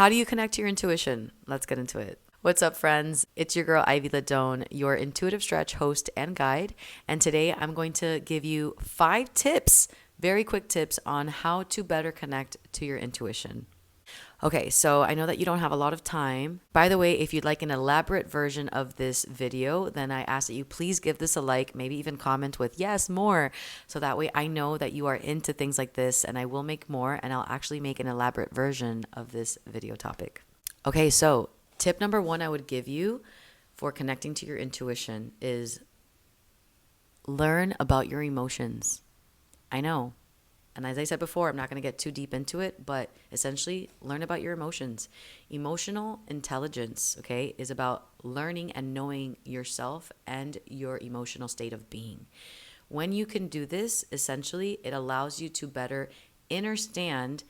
How do you connect to your intuition? Let's get into it. What's up, friends? It's your girl, Ivy Ladone, your intuitive stretch host and guide. And today I'm going to give you 5 tips, very quick tips on how to better connect to your intuition. Okay, so I know that you don't have a lot of time. By the way, if you'd like an elaborate version of this video, then I ask that you please give this a like, maybe even comment with yes, more. So that way I know that you are into things like this and I will make more and I'll actually make an elaborate version of this video topic. Okay, so tip number 1 I would give you for connecting to your intuition is learn about your emotions. I know. And as I said before, I'm not going to get too deep into it, but essentially learn about your emotions. Emotional intelligence, okay, is about learning and knowing yourself and your emotional state of being. When you can do this, essentially, it allows you to better understand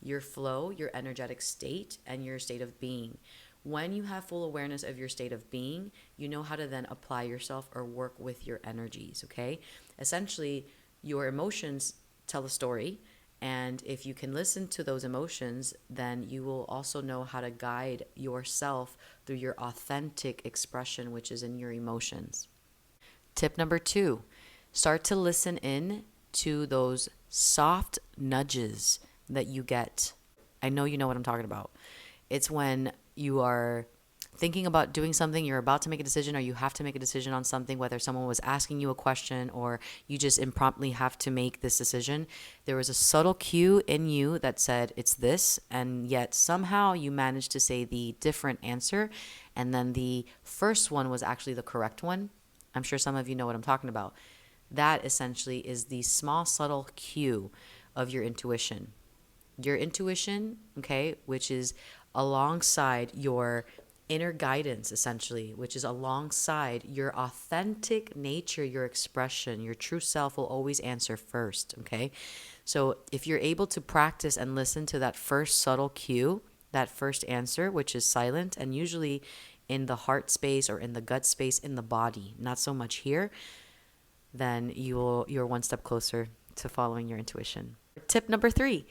your flow, your energetic state, and your state of being. When you have full awareness of your state of being, you know how to then apply yourself or work with your energies, okay? Essentially, your emotions tell a story, and if you can listen to those emotions, then you will also know how to guide yourself through your authentic expression, which is in your emotions. Tip number 2, start to listen in to those soft nudges that you get. I know you know what I'm talking about. It's when you are thinking about doing something, you're about to make a decision, or you have to make a decision on something, whether someone was asking you a question or you just impromptu have to make this decision. There was a subtle cue in you that said it's this, and yet somehow you managed to say the different answer, and then the first one was actually the correct one. I'm sure some of you know what I'm talking about. That essentially is the small, subtle cue of your intuition. Your intuition, okay, which is alongside your inner guidance, essentially, which is alongside your authentic nature, your expression, your true self will always answer first, okay? So if you're able to practice and listen to that first subtle cue, that first answer, which is silent and usually in the heart space or in the gut space in the body, not so much here, then you're one step closer to following your intuition. Tip number 3.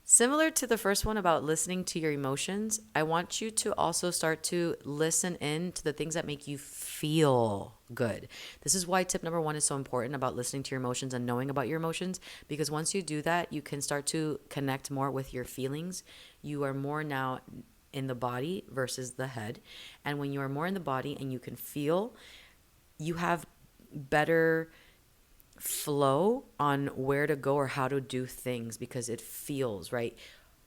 Similar to the first one about listening to your emotions, I want you to also start to listen in to the things that make you feel good. This is why tip number 1 is so important about listening to your emotions and knowing about your emotions, because once you do that, you can start to connect more with your feelings. You are more now in the body versus the head. And when you are more in the body and you can feel, you have better flow on where to go or how to do things because it feels right.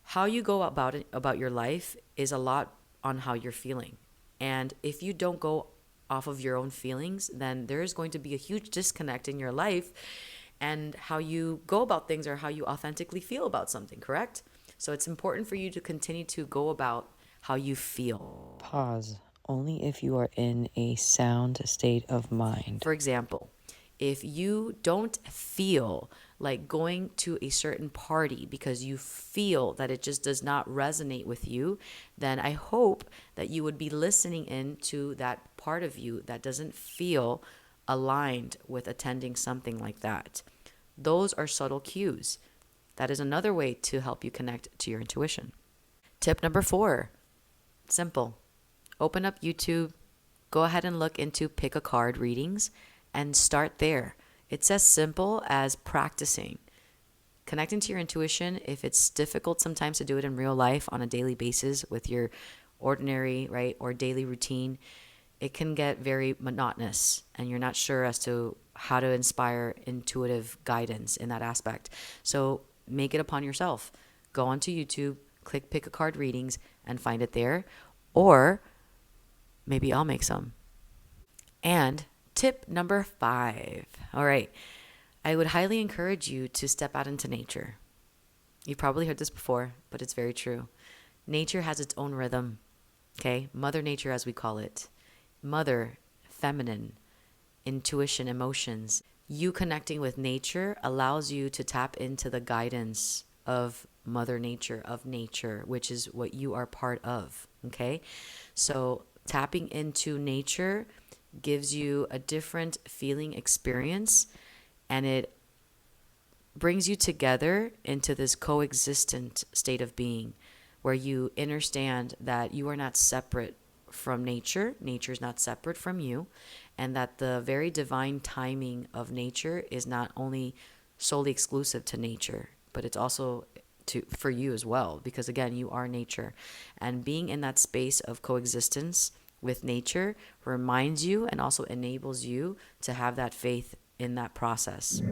How you go about it, about your life, is a lot on how you're feeling. And if you don't go off of your own feelings, then there's going to be a huge disconnect in your life and how you go about things or how you authentically feel about something, correct? So it's important for you to continue to go about how you feel. Pause. Only if you are in a sound state of mind. For example, if you don't feel like going to a certain party because you feel that it just does not resonate with you, then I hope that you would be listening in to that part of you that doesn't feel aligned with attending something like that. Those are subtle cues. That is another way to help you connect to your intuition. Tip number 4, simple. Open up YouTube, go ahead and look into pick a card readings and start there. It's as simple as practicing. Connecting to your intuition, if it's difficult sometimes to do it in real life on a daily basis with your ordinary, right, or daily routine, it can get very monotonous and you're not sure as to how to inspire intuitive guidance in that aspect. So make it upon yourself. Go onto YouTube, click pick a card readings and find it there. Or maybe I'll make some. And tip number 5. All right. I would highly encourage you to step out into nature. You've probably heard this before, but it's very true. Nature has its own rhythm. Okay? Mother Nature, as we call it. Mother, feminine, intuition, emotions. You connecting with nature allows you to tap into the guidance of Mother Nature, which is what you are part of. Okay? So tapping into nature gives you a different feeling experience, and it brings you together into this coexistent state of being where you understand that you are not separate from nature. Nature is not separate from you, and that the very divine timing of nature is not only solely exclusive to nature, but it's also for you as well, because again, you are nature. And being in that space of coexistence with nature reminds you and also enables you to have that faith in that process.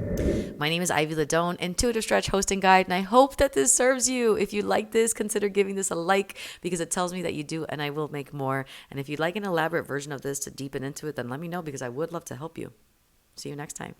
My name is Ivy Ladone, intuitive stretch host and guide, and I hope that this serves you. If you like this, consider giving this a like, because it tells me that you do, and I will make more. And if you'd like an elaborate version of this to deepen into it, then let me know, because I would love to help you. See you next time.